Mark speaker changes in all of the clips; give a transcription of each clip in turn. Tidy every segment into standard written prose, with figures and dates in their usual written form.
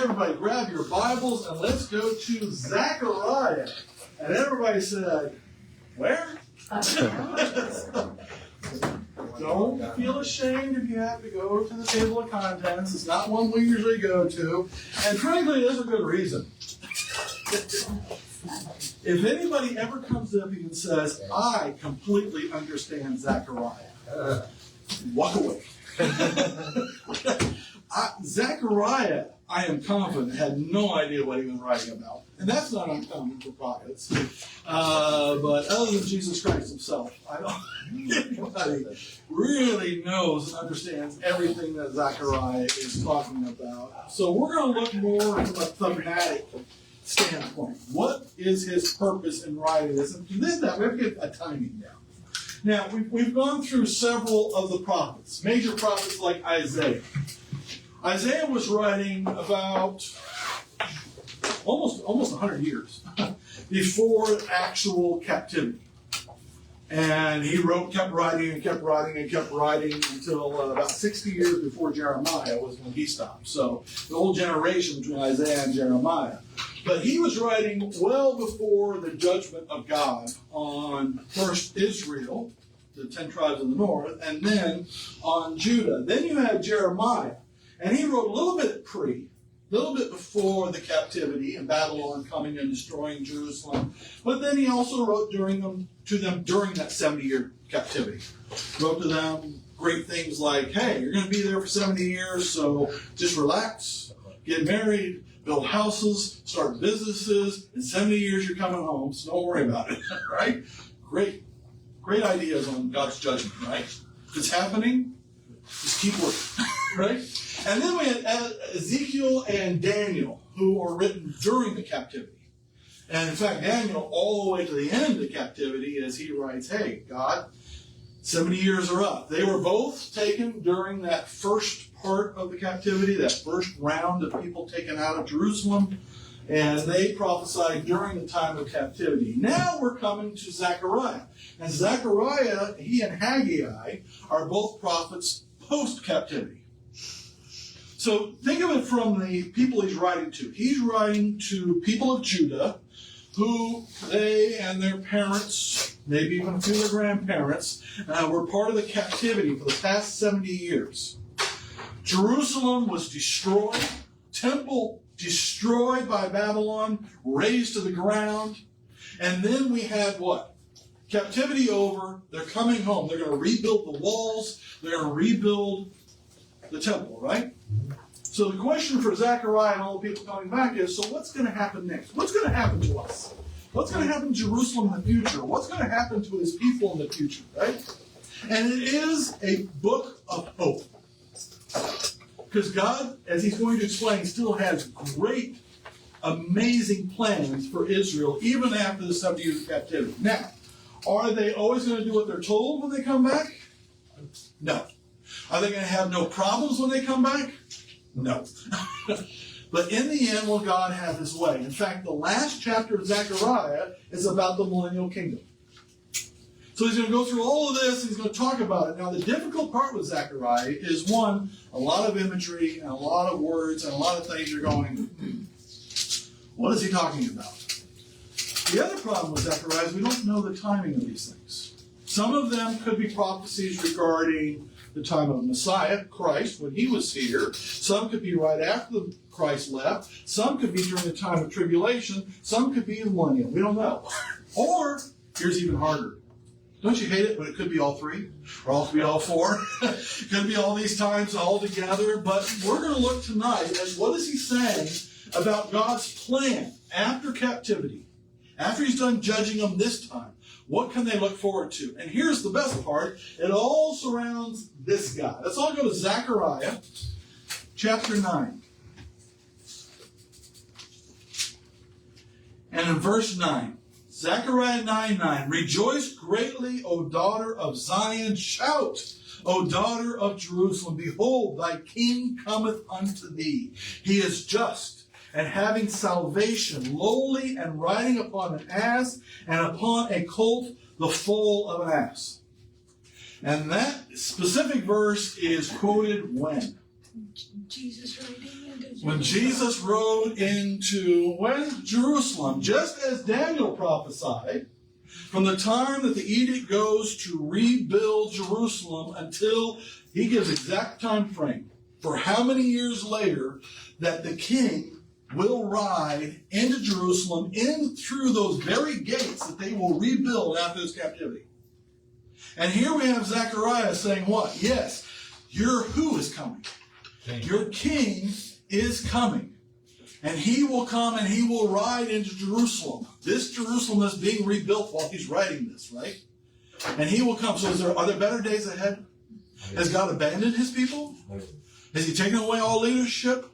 Speaker 1: everybody grab your Bibles and let's go to Zechariah. And everybody said, where? Don't feel ashamed if you have to go to the table of contents. It's not one we usually go to. And frankly, there's a good reason. If anybody ever comes up and says, I completely understand Zechariah, walk away. Zechariah, I am confident, had no idea what he was writing about. And that's not uncommon for prophets. But other than Jesus Christ himself, I don't think anybody really knows and understands everything that Zechariah is talking about. So we're going to look more from a thematic standpoint. What is his purpose in writing this? And to do that, we have to get a timing down. Now, we've gone through several of the prophets, major prophets like Isaiah. Isaiah was writing about almost 100 years before actual captivity. And he kept writing until about 60 years before Jeremiah was when he stopped. So the whole generation between Isaiah and Jeremiah. But he was writing well before the judgment of God on first Israel, the 10 tribes of the north, and then on Judah. Then you had Jeremiah. And he wrote a little bit before the captivity and Babylon coming and destroying Jerusalem. But then he also wrote to them during that 70-year captivity. Wrote to them great things like, hey, you're going to be there for 70 years, so just relax, get married, build houses, start businesses. In 70 years, you're coming home, so don't worry about it, right? Great ideas on God's judgment, right? If it's happening, just keep working, right? And then we had Ezekiel and Daniel, who were written during the captivity. And in fact, Daniel, all the way to the end of captivity, as he writes, hey, God, 70 years are up. They were both taken during that first part of the captivity, that first round of people taken out of Jerusalem. And they prophesied during the time of captivity. Now we're coming to Zechariah. And Zechariah, he and Haggai are both prophets post-captivity. So think of it from the people he's writing to. He's writing to people of Judah who they and their parents, maybe even a few of their grandparents, were part of the captivity for the past 70 years. Jerusalem was destroyed, temple destroyed by Babylon, razed to the ground. And then we had what? Captivity over, they're coming home. They're going to rebuild the walls, they're going to rebuild the temple, right? So the question for Zechariah and all the people coming back is, so what's going to happen next? What's going to happen to us? What's going to happen to Jerusalem in the future? What's going to happen to his people in the future, right? And it is a book of hope. Because God, as he's going to explain, still has great, amazing plans for Israel, even after the 70 years of captivity. Now, are they always going to do what they're told when they come back? No. Are they going to have no problems when they come back? No. But in the end, will God have his way? In fact, the last chapter of Zechariah is about the millennial kingdom. So he's going to go through all of this, and he's going to talk about it. Now, the difficult part with Zechariah is, one, a lot of imagery and a lot of words and a lot of things you're going, what is he talking about? The other problem with Zechariah is we don't know the timing of these things. Some of them could be prophecies regarding the time of Messiah, Christ, when he was here. Some could be right after Christ left. Some could be during the time of tribulation. Some could be in millennial. We don't know. Or, here's even harder. Don't you hate it when it could be all three? Or it could be all four? It could be all these times all together. But we're going to look tonight at what is he saying about God's plan after captivity. After he's done judging them this time. What can they look forward to? And here's the best part. It all surrounds this guy. Let's all go to Zechariah chapter 9. And in verse 9, Zechariah 9:9, rejoice greatly, O daughter of Zion. Shout, O daughter of Jerusalem. Behold, thy king cometh unto thee. He is just and having salvation, lowly and riding upon an ass, and upon a colt, the foal of an ass. And that specific verse is quoted when? When Jesus rode into Jerusalem, just as Daniel prophesied, from the time that the edict goes to rebuild Jerusalem until he gives exact time frame for how many years later that the king will ride into Jerusalem, in through those very gates that they will rebuild after this captivity. And here we have Zechariah saying what? Yes, your who is coming? Your king is coming. And he will come and he will ride into Jerusalem. This Jerusalem is being rebuilt while he's writing this, right? And he will come. So are there better days ahead? Has God abandoned his people? Has he taken away all leadership?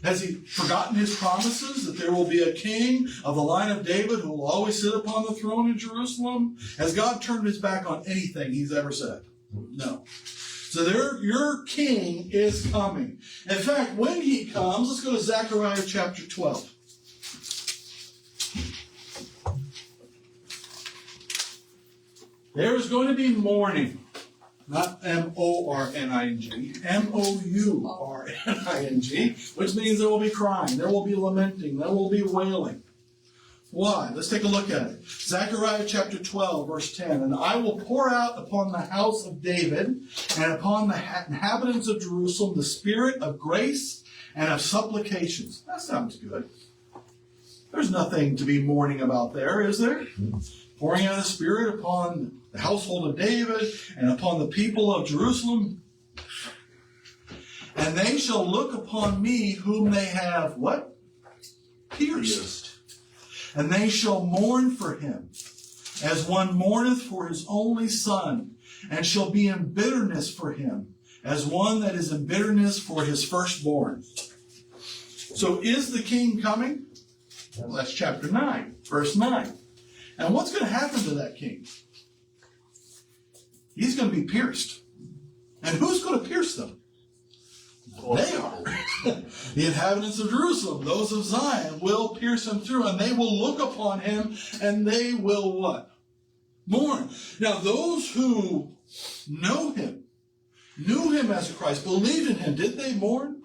Speaker 1: Has he forgotten his promises that there will be a king of the line of David who will always sit upon the throne in Jerusalem? Has God turned his back on anything he's ever said? No. So your king is coming. In fact, when he comes, let's go to Zechariah chapter 12. There is going to be mourning. Not M-O-R-N-I-N-G, M-O-U-R-N-I-N-G, which means there will be crying, there will be lamenting, there will be wailing. Why? Let's take a look at it. Zechariah chapter 12, verse 10. And I will pour out upon the house of David and upon the inhabitants of Jerusalem the spirit of grace and of supplications. That sounds good. There's nothing to be mourning about there, is there? Pouring out a spirit upon the household of David and upon the people of Jerusalem. And they shall look upon me whom they have, what? Pierced. And they shall mourn for him, as one mourneth for his only son, and shall be in bitterness for him, as one that is in bitterness for his firstborn. So is the king coming? Well, that's chapter 9, verse 9. And what's going to happen to that king? He's going to be pierced. And who's going to pierce them? They are. The inhabitants of Jerusalem, those of Zion, will pierce him through, and they will look upon him, and they will what? Mourn. Now, those who know him, knew him as a Christ, believed in him, did they mourn?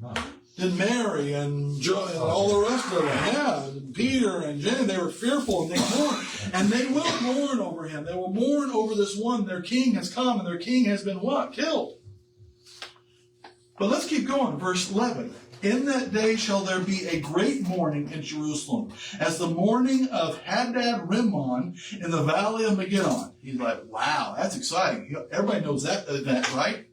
Speaker 1: No. Did Mary and Joe and all the rest of them, yeah, and Peter and Jenny, they were fearful and they mourned. And they will mourn over him. They will mourn over this one. Their king has come, and their king has been what? Killed. But let's keep going. Verse 11. In that day shall there be a great mourning in Jerusalem, as the mourning of Hadad-Rimmon in the valley of Megiddo. He's like, wow, that's exciting. Everybody knows that event, right?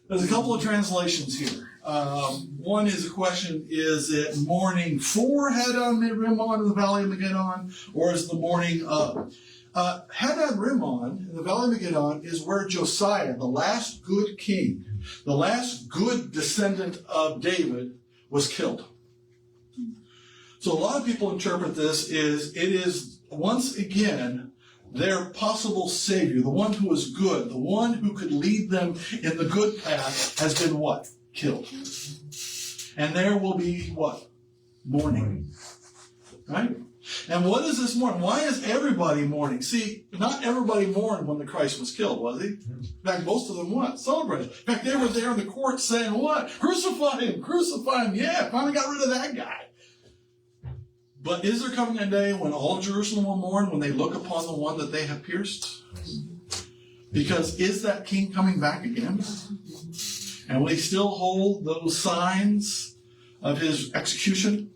Speaker 1: There's a couple of translations here. One is a question, is it mourning for Hadad-Rimmon in the valley of Megiddo, or is the mourning of? Hadad-Rimmon in the valley of Megiddo is where Josiah, the last good king, the last good descendant of David, was killed. So a lot of people interpret this as it is, once again, their possible savior, the one who is good, the one who could lead them in the good path, has been what? Killed. And there will be what? Mourning. Right? And what is this mourning? Why is everybody mourning? See, not everybody mourned when the Christ was killed, was he? In fact, most of them what? Celebrated. In fact, they were there in the court saying what? Crucify him, crucify him. Yeah, finally got rid of that guy. But is there coming a day when all Jerusalem will mourn when they look upon the one that they have pierced? Because is that king coming back again? And will he still hold those signs of his execution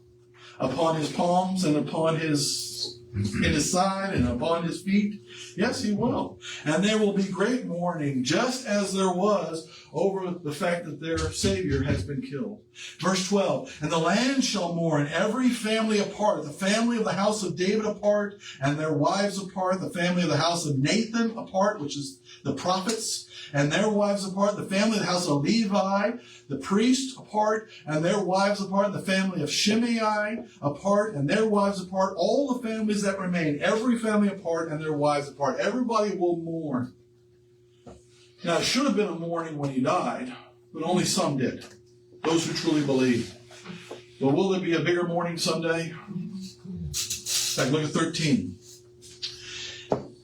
Speaker 1: upon his palms and upon his, in his side and upon his feet? Yes, he will. And there will be great mourning, just as there was over the fact that their Savior has been killed. Verse 12, and the land shall mourn, every family apart, the family of the house of David apart, and their wives apart, the family of the house of Nathan apart, which is the prophets, and their wives apart, the family of the house of Levi, the priests apart, and their wives apart, the family of Shimei apart, and their wives apart, all the families that remain, every family apart, and their wives apart. Everybody will mourn. Now, it should have been a mourning when he died, but only some did, those who truly believe. But will there be a bigger mourning someday? In fact, look at 13.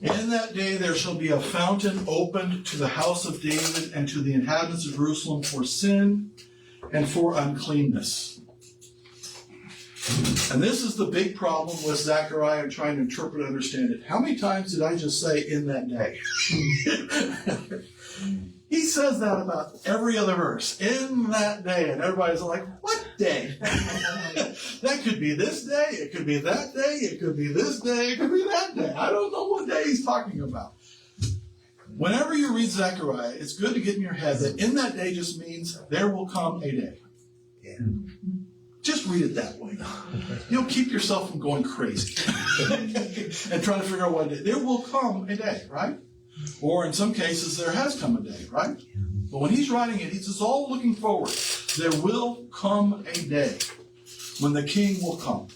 Speaker 1: In that day there shall be a fountain opened to the house of David and to the inhabitants of Jerusalem for sin and for uncleanness. And this is the big problem with Zechariah trying to interpret and understand it. How many times did I just say in that day? He says that about every other verse. In that day. And everybody's like, what day? That could be this day. It could be that day. It could be this day. It could be that day. I don't know what day he's talking about. Whenever you read Zechariah, it's good to get in your head that in that day just means there will come a day.
Speaker 2: Yeah.
Speaker 1: Just read it that way. You'll keep yourself from going crazy and trying to figure out what day. There will come a day, right? Or in some cases, there has come a day, right? But when he's writing it, he's all looking forward. There will come a day when the king will come.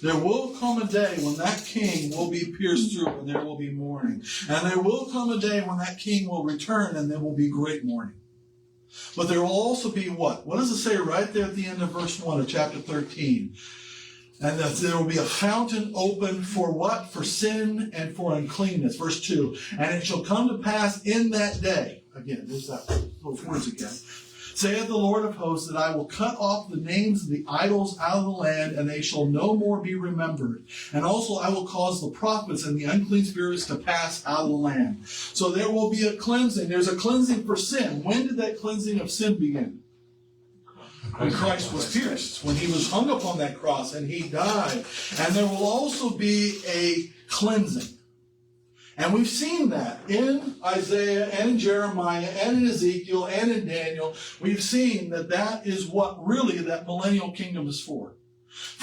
Speaker 1: There will come a day when that king will be pierced through and there will be mourning. And there will come a day when that king will return and there will be great mourning. But there will also be what? What does it say right there at the end of verse 1 of chapter 13? And that there will be a fountain open for what? For sin and for uncleanness. Verse 2. And it shall come to pass in that day. Again, there's that those words again. Saith the Lord of hosts, that I will cut off the names of the idols out of the land, and they shall no more be remembered. And also I will cause the prophets and the unclean spirits to pass out of the land. So there will be a cleansing. There's a cleansing for sin. When did that cleansing of sin begin? When Christ was pierced, when he was hung upon that cross and he died. And there will also be a cleansing. And we've seen that in Isaiah and in Jeremiah and in Ezekiel and in Daniel. We've seen that that is what really that millennial kingdom is for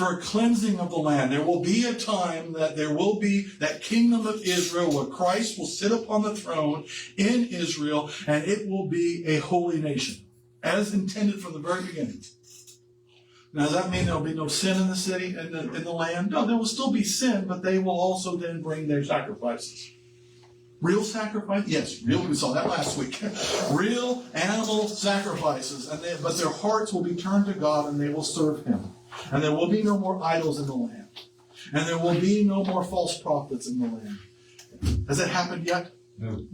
Speaker 1: a cleansing of the land. There will be a time that there will be that kingdom of Israel where Christ will sit upon the throne in Israel, and it will be a holy nation, as intended from the very beginning. Now, does that mean there will be no sin in the city, in the land? No, there will still be sin, but they will also then bring their sacrifices. Real sacrifice? Yes, real. We saw that last week. Real animal sacrifices, but their hearts will be turned to God and they will serve Him. And there will be no more idols in the land. And there will be no more false prophets in the land. Has it happened yet?
Speaker 2: No.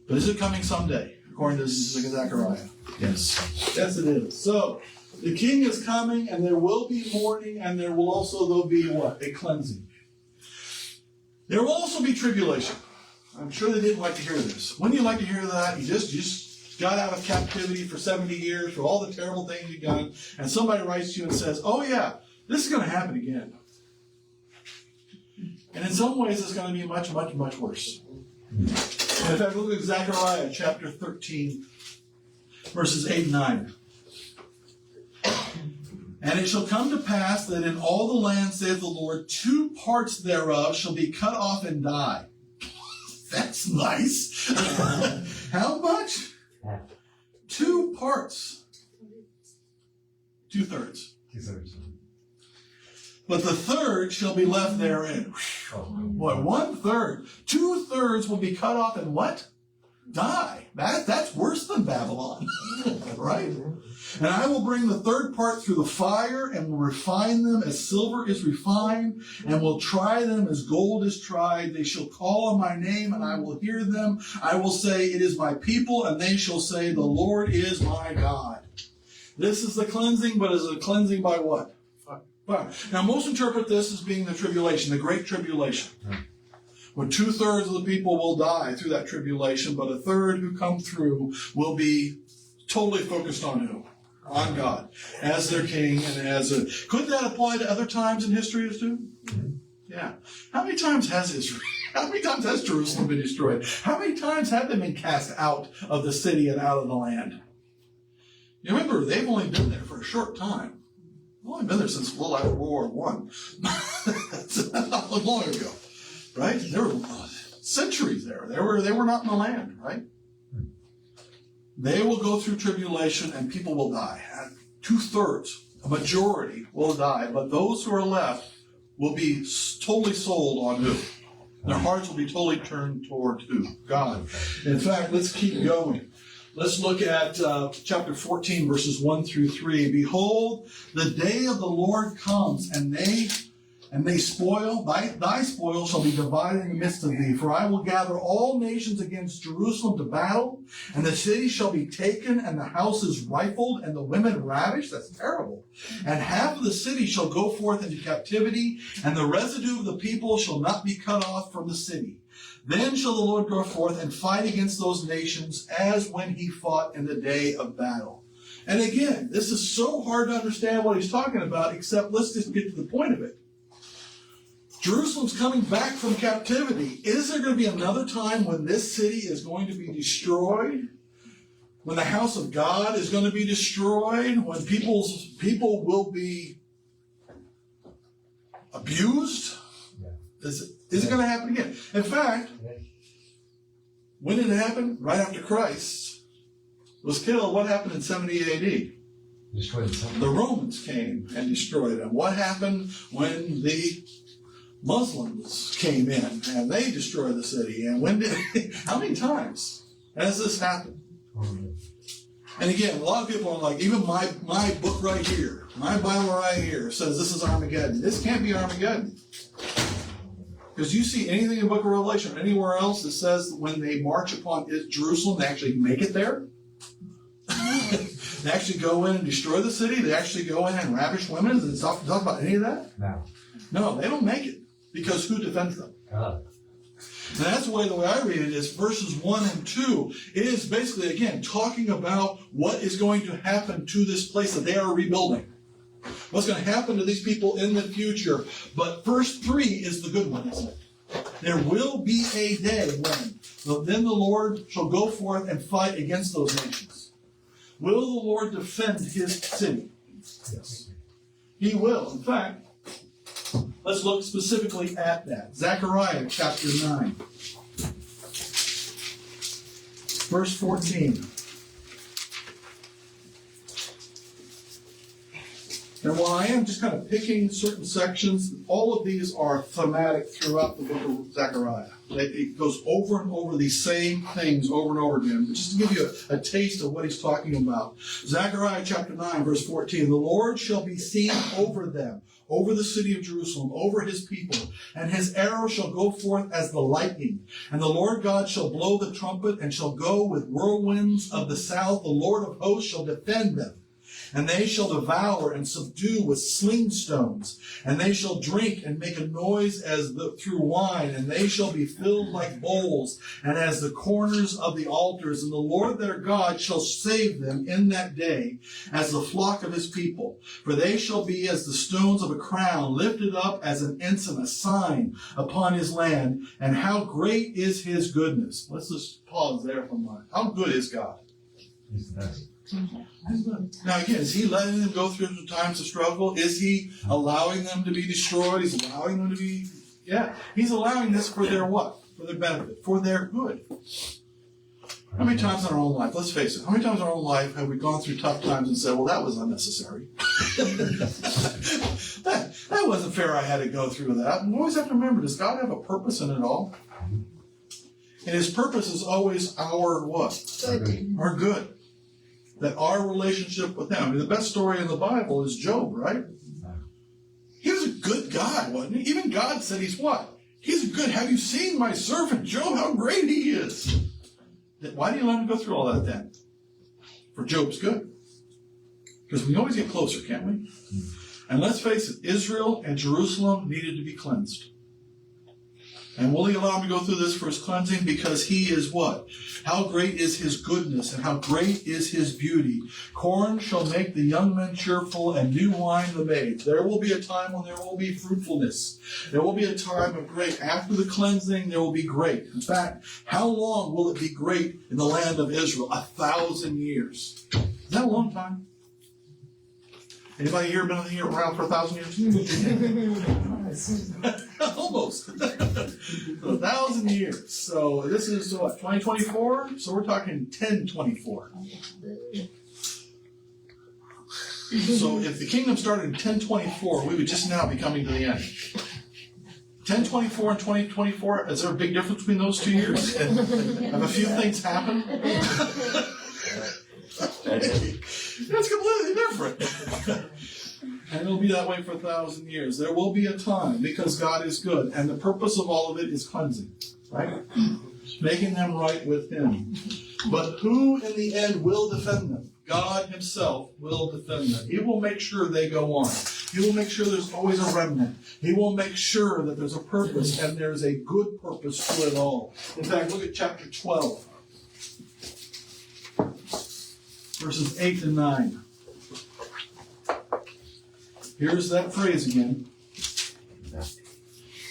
Speaker 1: But is it coming someday, according to Zechariah? Yes. Yes, it is. So, the king is coming, and there will be mourning, and there will also be what? A cleansing. There will also be tribulation. I'm sure they didn't like to hear this. Wouldn't you like to hear that? You just got out of captivity for 70 years for all the terrible things you've done, and somebody writes to you and says, oh yeah, this is going to happen again. And in some ways, it's going to be much, much, much worse. In fact, look at Zechariah chapter 13, verses 8 and 9. And it shall come to pass that in all the land, saith the Lord, 2 parts thereof shall be cut off and die. That's nice. How much? 2 parts. 2/3.
Speaker 2: 2/3.
Speaker 1: But the third shall be left therein. What? 1/3. 2/3 will be cut off and what? Die. That's worse than Babylon. Right? And I will bring the third part through the fire, and will refine them as silver is refined, and will try them as gold is tried. They shall call on my name, and I will hear them. I will say, it is my people, and they shall say, the Lord is my God. This is the cleansing, but is a cleansing by what? Fire. Now, most interpret this as being the tribulation, the great tribulation. When 2/3 of the people will die through that tribulation, but 1/3 who come through will be totally focused on who? On God, as their king and as a... Could that apply to other times in history too? Yeah. How many times has Israel, how many times has Jerusalem been destroyed? How many times have they been cast out of the city and out of the land? You remember, they've only been there for a short time. They've only been there since a little after World War I. That's not long ago, right? There were centuries there. They were not in the land, right? They will go through tribulation and people will die. 2/3, a majority will die, but those who are left will be totally sold on who? Their hearts will be totally turned toward who? God. In fact, let's keep going. Let's look at chapter 14, verses 1 through 3. Behold, the day of the Lord comes, and and they spoil, thy spoil shall be divided in the midst of thee. For I will gather all nations against Jerusalem to battle, and the city shall be taken, and the houses rifled, and the women ravished. That's terrible. And half of the city shall go forth into captivity, and the residue of the people shall not be cut off from the city. Then shall the Lord go forth and fight against those nations as when he fought in the day of battle. And again, this is so hard to understand what he's talking about, except let's just get to the point of it. Jerusalem's coming back from captivity. Is there going to be another time when this city is going to be destroyed? When the house of God is going to be destroyed? When people will be abused? Is it going to happen again? In fact, when did it happen? Right after Christ was killed. What happened in 70 A.D.? The Romans came and destroyed them. What happened when the Muslims came in and they destroyed the city? And how many times has this happened? And again, a lot of people are like, even my book right here, my Bible right here says this is Armageddon. This can't be Armageddon. Because you see anything in the book of Revelation or anywhere else that says when they march upon Jerusalem, they actually make it there? They actually go in and destroy the city? They actually go in and ravish women? Does it talk about any of that? No, they don't make it. Because who defends them? God. And that's the way I read it is verses 1 and 2 is basically, again, talking about what is going to happen to this place that they are rebuilding. What's going to happen to these people in the future. But verse 3 is the good one, isn't it? There will be a day when then the Lord shall go forth and fight against those nations. Will the Lord defend his city? Yes. He will. In fact, let's look specifically at that. Zechariah chapter 9. Verse 14. And while I am just kind of picking certain sections, all of these are thematic throughout the book of Zechariah. It goes over and over these same things over and over again. Just to give you a taste of what he's talking about. Zechariah chapter 9, verse 14. The Lord shall be seen over them, over the city of Jerusalem, over his people, and his arrow shall go forth as the lightning. And the Lord God shall blow the trumpet, and shall go with whirlwinds of the south. The Lord of hosts shall defend them. And they shall devour and subdue with sling stones. And they shall drink and make a noise through wine. And they shall be filled like bowls, and as the corners of the altars. And the Lord their God shall save them in that day as the flock of his people. For they shall be as the stones of a crown, lifted up as an ensign, a sign upon his land. And how great is his goodness. Let's just pause there for a moment. How good is God? He's the best. Now again, is he letting them go through the times of struggle? Is he allowing them to be destroyed? He's allowing them to be... Yeah. He's allowing this for their what? For their benefit. For their good. How many times in our own life, let's face it, how many times in our own life have we gone through tough times and said, well, that was unnecessary. that wasn't fair I had to go through that. And we always have to remember, does God have a purpose in it all? And his purpose is always our what? Good. Our good. That our relationship with him. I mean, the best story in the Bible is Job, right? He was a good guy, wasn't he? Even God said he's what? He's good. Have you seen my servant Job? How great he is. Why do you let him go through all that then? For Job's good. Because we can always get closer, can't we? And let's face it, Israel and Jerusalem needed to be cleansed. And will he allow him to go through this for his cleansing? Because he is what? How great is his goodness, and how great is his beauty. Corn shall make the young men cheerful, and new wine the maids. There will be a time when there will be fruitfulness. There will be a time of great. After the cleansing, there will be great. In fact, how long will it be great in the land of Israel? 1,000 years. Is that a long time? Anybody here been here around for 1,000 years? Almost. 1,000 years. So this is what, 2024? So we're talking 1024. So if the kingdom started in 1024, we would just now be coming to the end. 1024 and 2024, is there a big difference between those 2 years? Have a few things happened? It's completely different. And it'll be that way for 1,000 years. There will be a time because God is good. And the purpose of all of it is cleansing, right? Making them right with Him. But who in the end will defend them? God Himself will defend them. He will make sure they go on. He will make sure there's always a remnant. He will make sure that there's a purpose, and there's a good purpose to it all. In fact, look at chapter 12, verses 8 and 9. Here's that phrase again.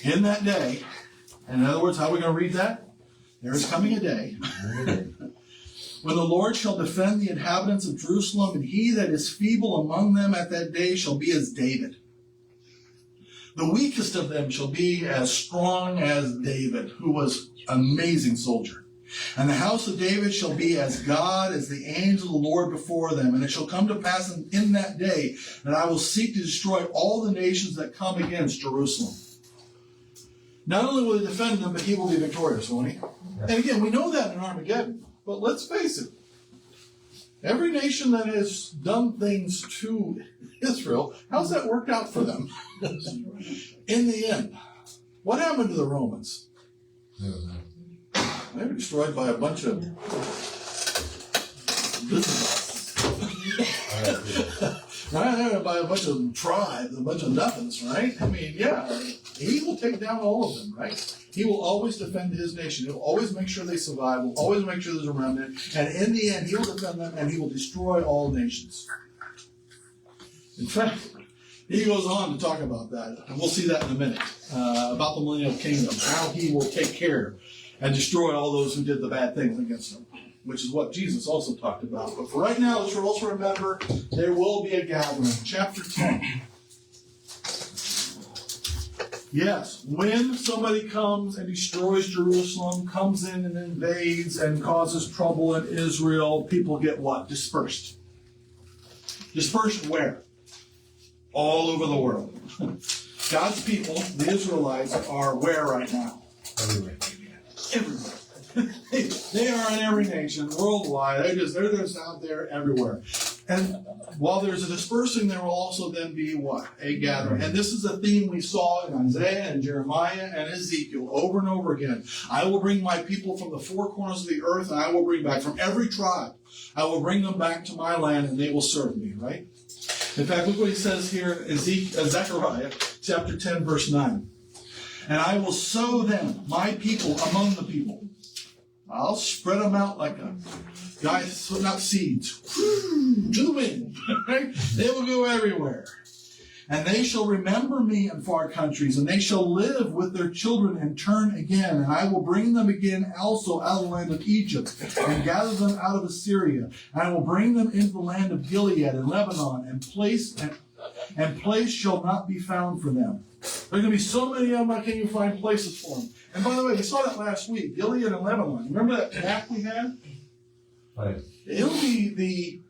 Speaker 1: In that day, and in other words, how are we going to read that? There is coming a day when the Lord shall defend the inhabitants of Jerusalem, and he that is feeble among them at that day shall be as David. The weakest of them shall be as strong as David, who was an amazing soldier. And the house of David shall be as God, as the angel of the Lord before them. And it shall come to pass in that day that I will seek to destroy all the nations that come against Jerusalem. Not only will he defend them, but he will be victorious, won't he? And again, we know that in Armageddon. But let's face it. Every nation that has done things to Israel, how's that worked out for them? In the end, what happened to the Romans? They were destroyed by a bunch of right? By a bunch of tribes, a bunch of nothings, right? I mean, yeah, he will take down all of them, right? He will always defend his nation. He'll always make sure they survive. He'll always make sure there's a remnant. And in the end, he will defend them and he will destroy all nations. In fact, he goes on to talk about that, and we'll see that in a minute, about the millennial kingdom, how he will take care and destroy all those who did the bad things against him, which is what Jesus also talked about. But for right now, let's also remember, there will be a gathering. Chapter 10. Yes, when somebody comes and destroys Jerusalem, comes in and invades and causes trouble in Israel, people get what? Dispersed. Dispersed where? All over the world. God's people, the Israelites, are where right now? Everywhere. They are in every nation, worldwide. They're just out there everywhere. And while there's a dispersing, there will also then be what? A gathering. And this is a theme we saw in Isaiah and Jeremiah and Ezekiel over and over again. I will bring my people from the four corners of the earth, and I will bring back from every tribe. I will bring them back to my land, and they will serve me, right? In fact, look what he says here in Zechariah chapter 10, verse 9. And I will sow them, my people, among the people. I'll spread them out like a guy putting out seeds to the wind. Right? They will go everywhere. And they shall remember me in far countries, and they shall live with their children and turn again. And I will bring them again also out of the land of Egypt, and gather them out of Assyria. And I will bring them into the land of Gilead and Lebanon, and place shall not be found for them. There are going to be so many of them, I can't even find places for them. And by the way, we saw that last week, Gilead and Lebanon. Remember that map we had? Right. It'll be the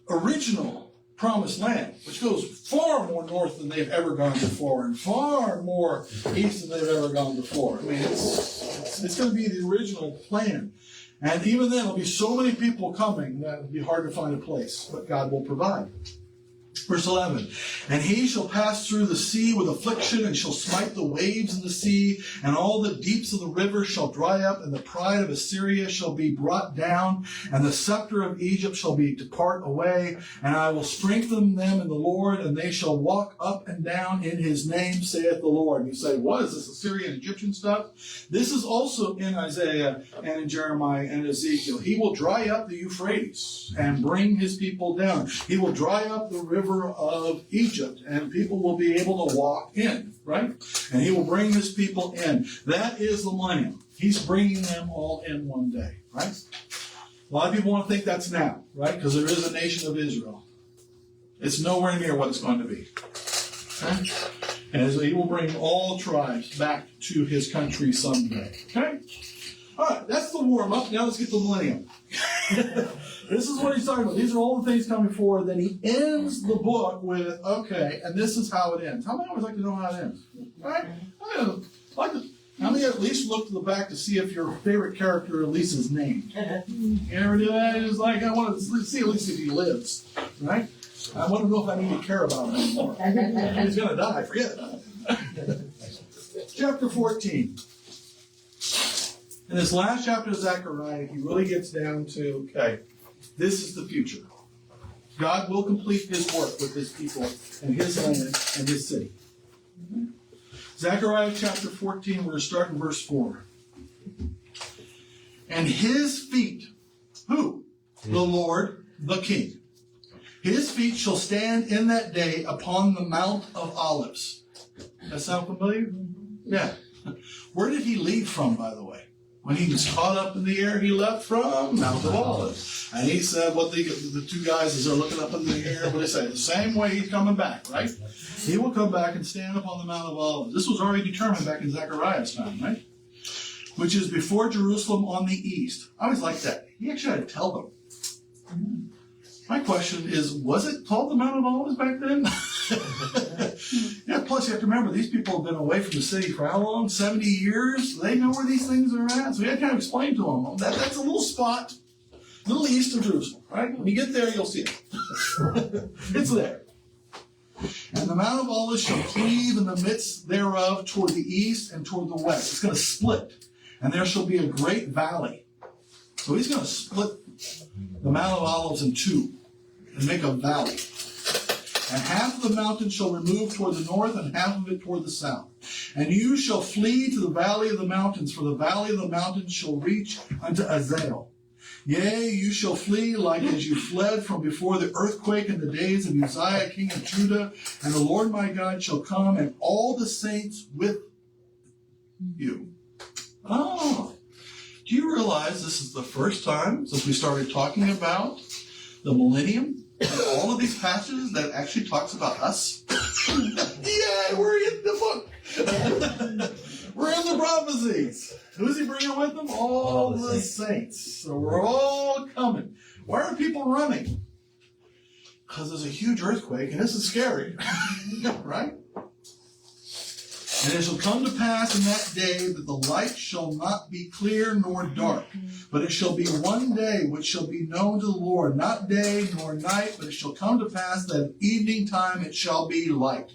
Speaker 1: original promised land, which goes far more north than they've ever gone before, and far more east than they've ever gone before. I mean, it's going to be the original plan. And even then, there'll be so many people coming that it'll be hard to find a place, but God will provide. Verse 11, and he shall pass through the sea with affliction, and shall smite the waves in the sea, and all the deeps of the river shall dry up, and the pride of Assyria shall be brought down, and the scepter of Egypt shall be depart away, and I will strengthen them in the Lord, and they shall walk up and down in his name, saith the Lord. You say, what is this Assyrian Egyptian stuff? This is also in Isaiah and in Jeremiah and Ezekiel. He will dry up the Euphrates and bring his people down. He will dry up the river of Egypt, and people will be able to walk in, right? And he will bring his people in. That is the millennium. He's bringing them all in one day, right? A lot of people want to think that's now, right? Because there is a nation of Israel. It's nowhere near what it's going to be. Okay? And so he will bring all tribes back to his country someday. Okay? All right, that's the warm-up. Now let's get to the millennium. This is what he's talking about. These are all the things coming forward. Then he ends the book with, okay, and this is how it ends. How many always like to know how it ends? Right? How many at least look to the back to see if your favorite character at least is named? You ever do that? It's like, I want to see at least if he lives. Right? I want to know if I need to care about him anymore. He's going to die. Forget it. Chapter 14. In this last chapter of Zechariah, he really gets down to, okay, this is the future. God will complete his work with his people and his land and his city. Zechariah chapter 14, we're going to start in verse 4. And his feet, who? The Lord, the King. His feet shall stand in that day upon the Mount of Olives. That sound familiar? Yeah. Where did he leave from, by the way? When he was caught up in the air, he left from Mount of Olives. And he said, what the two guys, as they're looking up in the air, what they say? The same way he's coming back, right? He will come back and stand upon the Mount of Olives. This was already determined back in Zechariah's time, right? Which is before Jerusalem on the east. I always liked that. He actually had to tell them. My question is, was it called the Mount of Olives back then? Yeah, plus you have to remember, these people have been away from the city for how long? 70 years? They know where these things are at. So we had to kind of explain to them, that's a little spot, a little east of Jerusalem, right? When you get there, you'll see it. It's there. And the Mount of Olives shall cleave in the midst thereof toward the east and toward the west. It's going to split. And there shall be a great valley. So he's going to split the Mount of Olives in two and make a valley. And half of the mountain shall remove toward the north, and half of it toward the south. And you shall flee to the valley of the mountains, for the valley of the mountains shall reach unto Annandale. Yea, you shall flee like as you fled from before the earthquake in the days of Uzziah king of Judah. And the Lord my God shall come, and all the saints with you. Oh, do you realize this is the first time since we started talking about the millennium? And all of these passages that actually talks about us. Yeah, we're in the book. We're in the prophecies. Who's he bringing with them? All the saints. So we're all coming. Why are people running? Because there's a huge earthquake, and this is scary. Right? And it shall come to pass in that day that the light shall not be clear nor dark, but it shall be one day which shall be known to the Lord, not day nor night, but it shall come to pass that at evening time it shall be light.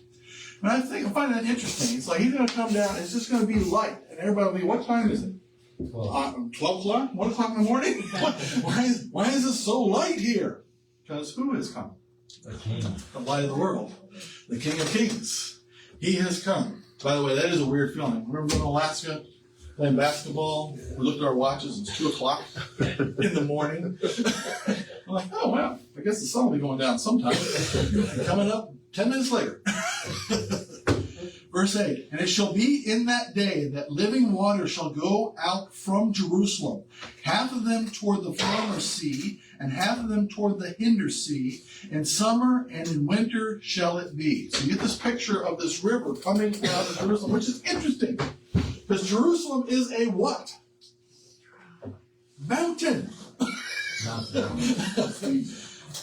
Speaker 1: And I find that interesting. It's like he's going to come down, and it's just going to be light. And everybody will be, what time is it? 12 o'clock? 1 o'clock in the morning? Why is this so light here? Because who has come?
Speaker 2: The King.
Speaker 1: The light of the world. The King of Kings. He has come. By the way, that is a weird feeling. Remember going to Alaska, playing basketball? We looked at our watches, it's 2 o'clock in the morning. I'm like, oh, wow, I guess the sun will be going down sometime. And coming up 10 minutes later. Verse 8, and it shall be in that day that living water shall go out from Jerusalem, half of them toward the former sea, and half of them toward the hinder sea. In summer and in winter shall it be. So you get this picture of this river coming out of Jerusalem, which is interesting. Because Jerusalem is a what? Mountain.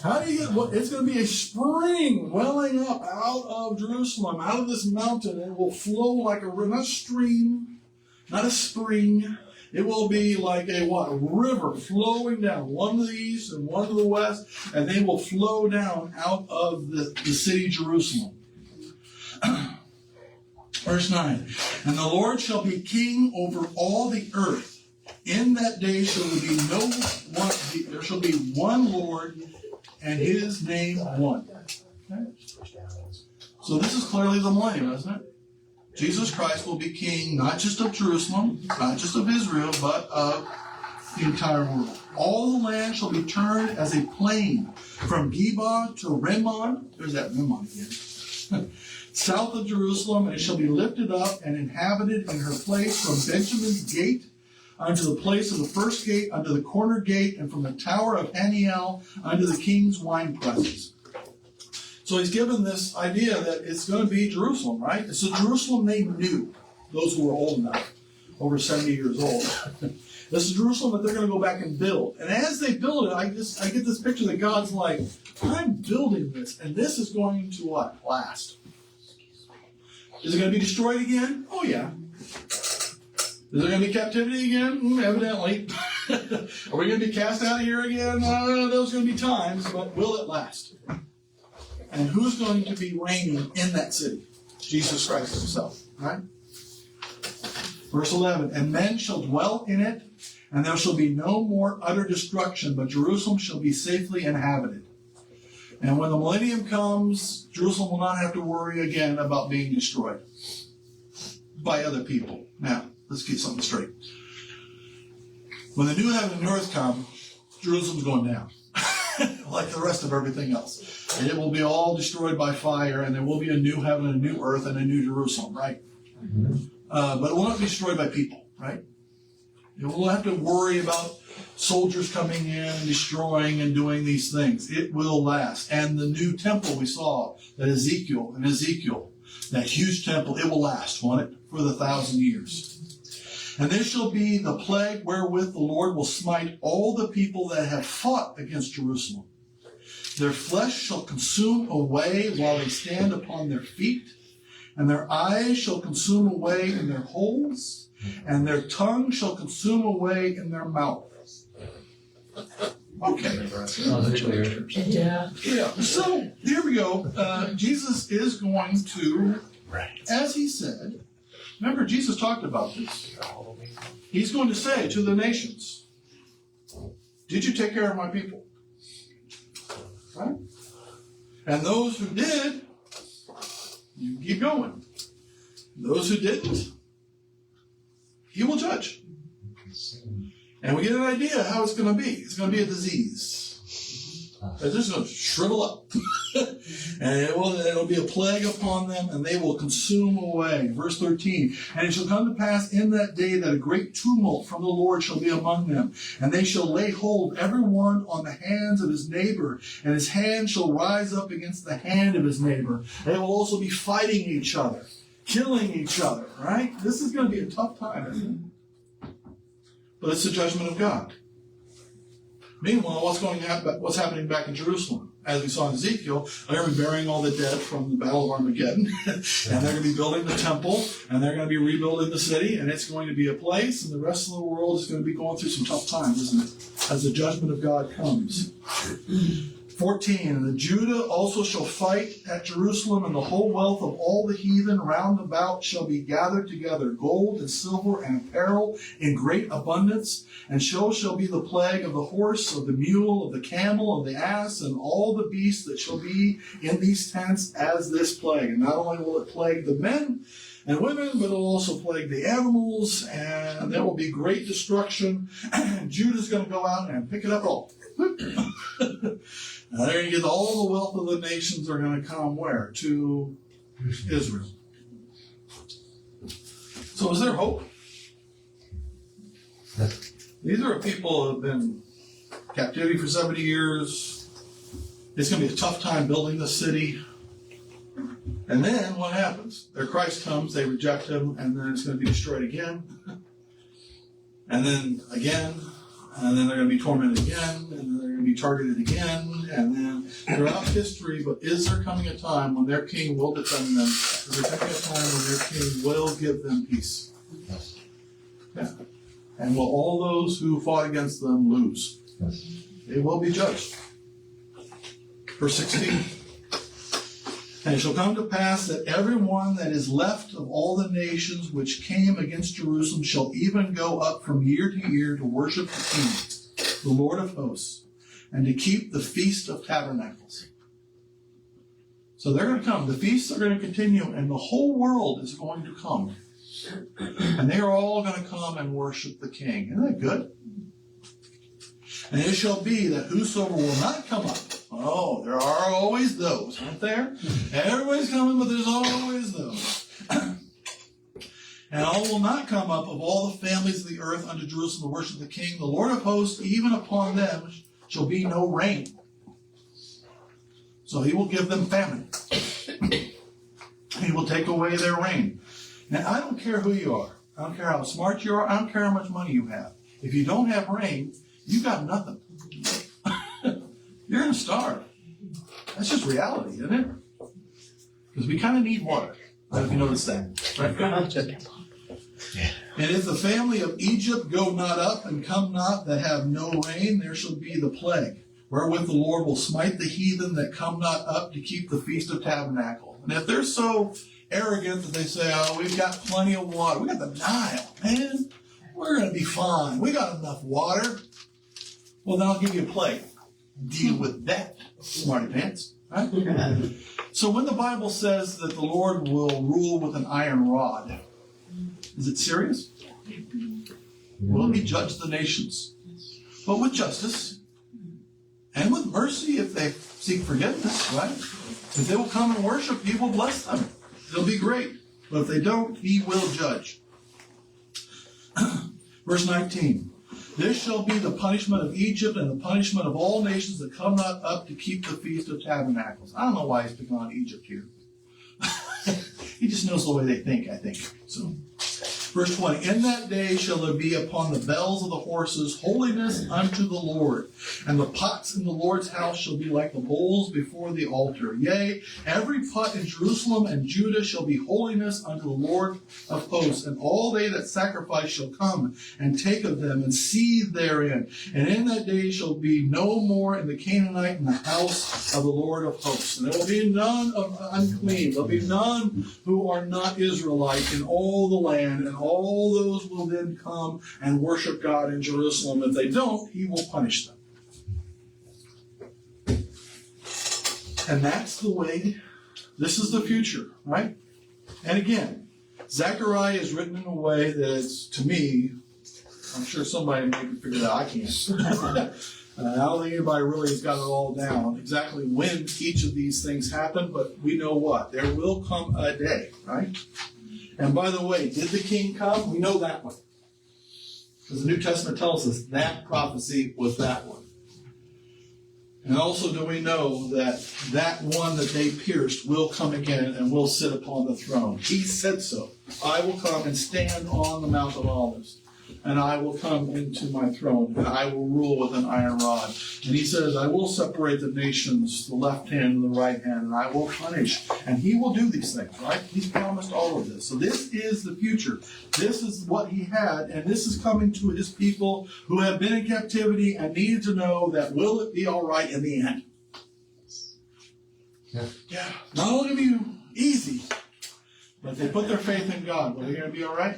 Speaker 1: How do you get, it's going to be a spring welling up out of Jerusalem, out of this mountain, and it will flow like a river, not a stream, not a spring. It will be like a what? A river flowing down, one to the east and one to the west, and they will flow down out of the city Jerusalem. Verse 9, and the Lord shall be king over all the earth. In that day shall there be no one, there shall be one Lord, and his name one. Okay? So this is clearly the millennium, isn't it? Jesus Christ will be king, not just of Jerusalem, not just of Israel, but of the entire world. All the land shall be turned as a plain, from Geba to Rimmon. There's that Rimmon again. South of Jerusalem, and it shall be lifted up and inhabited in her place from Benjamin's gate unto the place of the first gate, unto the corner gate, and from the tower of Annandale unto the king's wine presses. So he's given this idea that it's going to be Jerusalem, right? It's the Jerusalem they knew, those who were old enough, over 70 years old. This is Jerusalem that they're going to go back and build. And as they build it, I get this picture that God's like, I'm building this, and this is going to what? Last. Is it going to be destroyed again? Oh, yeah. Is there going to be captivity again? Evidently. Are we going to be cast out of here again? Those are going to be times, but will it last? And who's going to be reigning in that city? Jesus Christ himself, right? Verse 11, and men shall dwell in it, and there shall be no more utter destruction, but Jerusalem shall be safely inhabited. And when the millennium comes, Jerusalem will not have to worry again about being destroyed by other people. Now, let's get something straight. When the new heaven and new earth come, Jerusalem's going down, like the rest of everything else. And it will be all destroyed by fire, and there will be a new heaven, a new earth, and a new Jerusalem, right? Mm-hmm. But it will not be destroyed by people, right? You will have to worry about soldiers coming in and destroying and doing these things. It will last. And the new temple we saw, that Ezekiel, that huge temple, it will last, won't it? For the 1,000 years. And this shall be the plague wherewith the Lord will smite all the people that have fought against Jerusalem. Their flesh shall consume away while they stand upon their feet, and their eyes shall consume away in their holes, and their tongue shall consume away in their mouth. Okay.
Speaker 2: Yeah.
Speaker 1: So here we go. Jesus is going to, as he said, remember Jesus talked about this. He's going to say to the nations, did you take care of my people? Right? And those who did, you keep going. Those who didn't, he will judge. And we get an idea how it's going to be. It's going to be a disease. It's just going to shrivel up. And it'll be a plague upon them, and they will consume away. Verse 13, and it shall come to pass in that day that a great tumult from the Lord shall be among them, and they shall lay hold every one on the hands of his neighbor, and his hand shall rise up against the hand of his neighbor. They will also be fighting each other, killing each other, right? This is going to be a tough time, isn't it? But it's the judgment of God. Meanwhile, what's happening back in Jerusalem? As we saw in Ezekiel, they're going to be burying all the dead from the Battle of Armageddon, and they're going to be building the temple, and they're going to be rebuilding the city, and it's going to be a place, and the rest of the world is going to be going through some tough times, isn't it? As the judgment of God comes. 14, and the Judah also shall fight at Jerusalem, and the whole wealth of all the heathen round about shall be gathered together, gold and silver and apparel in great abundance, and so shall be the plague of the horse, of the mule, of the camel, of the ass, and all the beasts that shall be in these tents as this plague. And not only will it plague the men and women, but it will also plague the animals, and there will be great destruction, and Judah's going to go out and pick it up all. Now they're going to get all the wealth of the nations are going to come where? To Israel. So is there hope? These are people who have been in captivity for 70 years. It's going to be a tough time building the city. And then what happens? Their Christ comes, they reject him, and then it's going to be destroyed again. And then again. And then they're going to be tormented again, and then they're going to be targeted again, and then throughout history. But is there coming a time when their king will defend them? Is there coming a time when their king will give them peace? Yes. Yeah. And will all those who fought against them lose? Yes. They will be judged. Verse 16. And it shall come to pass that every one that is left of all the nations which came against Jerusalem shall even go up from year to year to worship the King, the Lord of hosts, and to keep the Feast of Tabernacles. So they're going to come. The feasts are going to continue, and the whole world is going to come. And they are all going to come and worship the King. Isn't that good? And it shall be that whosoever will not come up, oh, there are always those, aren't there? Everybody's coming, but there's always those. And all will not come up of all the families of the earth unto Jerusalem to worship the King, the Lord of hosts, even upon them shall be no rain. So he will give them famine. He will take away their rain. Now, I don't care who you are. I don't care how smart you are. I don't care how much money you have. If you don't have rain, you got nothing. You're going to starve. That's just reality, isn't it? Because we kind of need water. I don't know if you noticed that. Right? And if the family of Egypt go not up and come not that have no rain, there shall be the plague wherewith the Lord will smite the heathen that come not up to keep the Feast of Tabernacle. And if they're so arrogant that they say, oh, we've got plenty of water. We got the Nile, man. We're going to be fine. We got enough water. Well, then I'll give you a plague. Deal with that, smarty pants. Right? So when the Bible says that the Lord will rule with an iron rod, is it serious? Will he judge the nations? But with justice and with mercy if they seek forgiveness, right? If they will come and worship, he will bless them. They'll be great. But if they don't, he will judge. Verse 19. This shall be the punishment of Egypt and the punishment of all nations that come not up to keep the Feast of Tabernacles. I don't know why he's picking on Egypt here. He just knows the way they think, I think. So, verse 20, in that day shall there be upon the bells of the horses holiness unto the Lord, and the pots in the Lord's house shall be like the bowls before the altar. Yea, every pot in Jerusalem and Judah shall be holiness unto the Lord of hosts, and all they that sacrifice shall come and take of them and seethe therein. And in that day shall be no more in the Canaanite in the house of the Lord of hosts. And there will be none of unclean. There will be none who are not Israelite in all the land, and all those will then come and worship God in Jerusalem. If they don't, he will punish them. And that's the way, this is the future, right? And again, Zechariah is written in a way that is, to me, I'm sure somebody maybe figured it out. I can't. I don't think anybody really has got it all down, exactly when each of these things happen, but we know what? There will come a day, right? And by the way, did the king come? We know that one. Because the New Testament tells us that prophecy was that one. And also do we know that that one that they pierced will come again and will sit upon the throne. He said so. I will come and stand on the Mount of Olives, and I will come into my throne, and I will rule with an iron rod. And he says, I will separate the nations, the left hand and the right hand, and I will punish. And he will do these things, right? He's promised all of this. So this is the future. This is what he had, and this is coming to his people who have been in captivity and need to know that will it be all right in the end? Yeah. Not only going to be easy, but if they put their faith in God, will they going to be all right?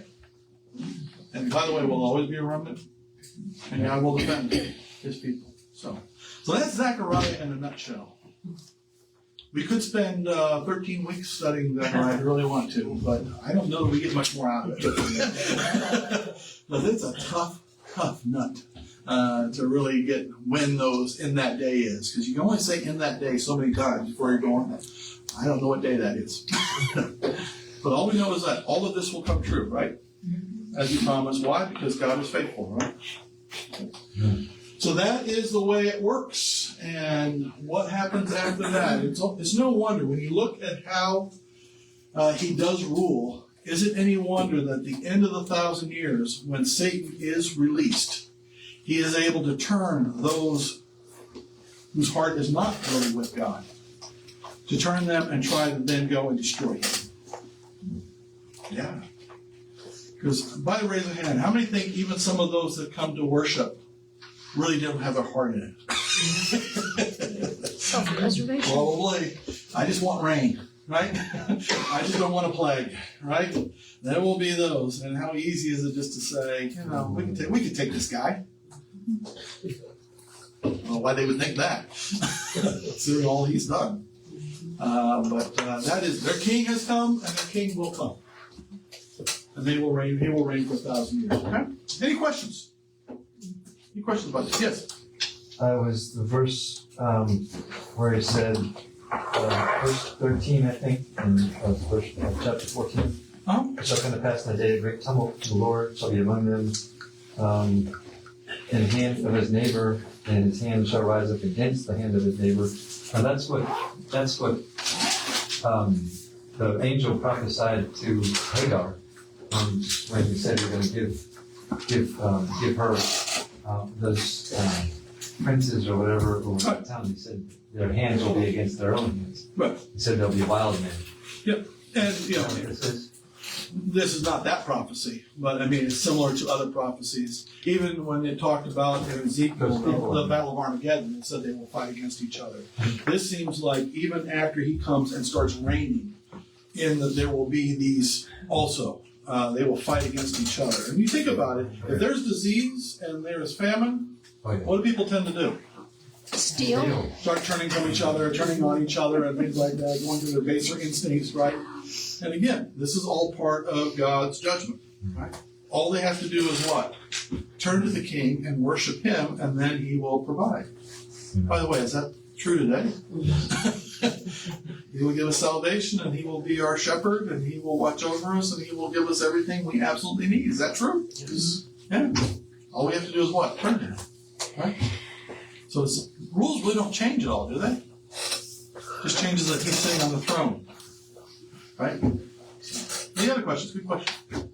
Speaker 1: And by the way, we'll always be a remnant, and God will defend his people. So that's Zechariah in a nutshell. We could spend 13 weeks studying Zechariah if we really want to, but I don't know that we get much more out of it. But it's a tough nut to really get when those in that day is, because you can only say in that day so many times before you're going, I don't know what day that is. But all we know is that all of this will come true, right? As he promised. Why? Because God is faithful, right? So that is the way it works. And what happens after that? It's no wonder when you look at how he does rule, is it any wonder that at the end of the 1,000 years, when Satan is released, he is able to turn those whose heart is not really with God, to turn them and try to then go and destroy him. Yeah. Because, by the raise of hand, how many think even some of those that come to worship really don't have their heart in it?
Speaker 3: Self-preservation.
Speaker 1: Probably. I just want rain, right? I just don't want a plague, right? There will be those. And how easy is it just to say, we can take this guy. I don't know why they would think that. Considering all he's done. But that is, their king has come, and their king will come. And they will reign. He will reign for 1,000 years. Okay? Any questions? Any questions about this? Yes.
Speaker 2: Was the verse where he said, verse 13, I think, in verse chapter 14. It shall come to pass in the day of great tumult, the Lord shall be among them, in the hand of his neighbor, and his hand shall rise up against the hand of his neighbor. Now that's what the angel prophesied to Hagar. When he said you're going to give her those princes or whatever over that town, he said their hands will be against their own hands.
Speaker 1: Right.
Speaker 2: He said they'll be wild men.
Speaker 1: Yep. And this is not that prophecy, but I mean, it's similar to other prophecies. Even when it talked about in Ezekiel, the Battle of Armageddon, it said they will fight against each other. This seems like even after he comes and starts reigning, there will be these also. They will fight against each other. And you think about it, if there's disease and there is famine, what do people tend to do?
Speaker 3: Steal.
Speaker 1: Start turning from each other, turning on each other, and things like that, going to their baser instincts, right? And again, this is all part of God's judgment, right? All they have to do is what? Turn to the king and worship him, and then he will provide. By the way, is that true today? He will give us salvation, and he will be our shepherd, and he will watch over us, and he will give us everything we absolutely need. Is that true? Yes. Yeah. All we have to do is what? Turn to him, right? So the rules really don't change at all, do they? Just changes that he's sitting on the throne. Right? Any other questions? Good question.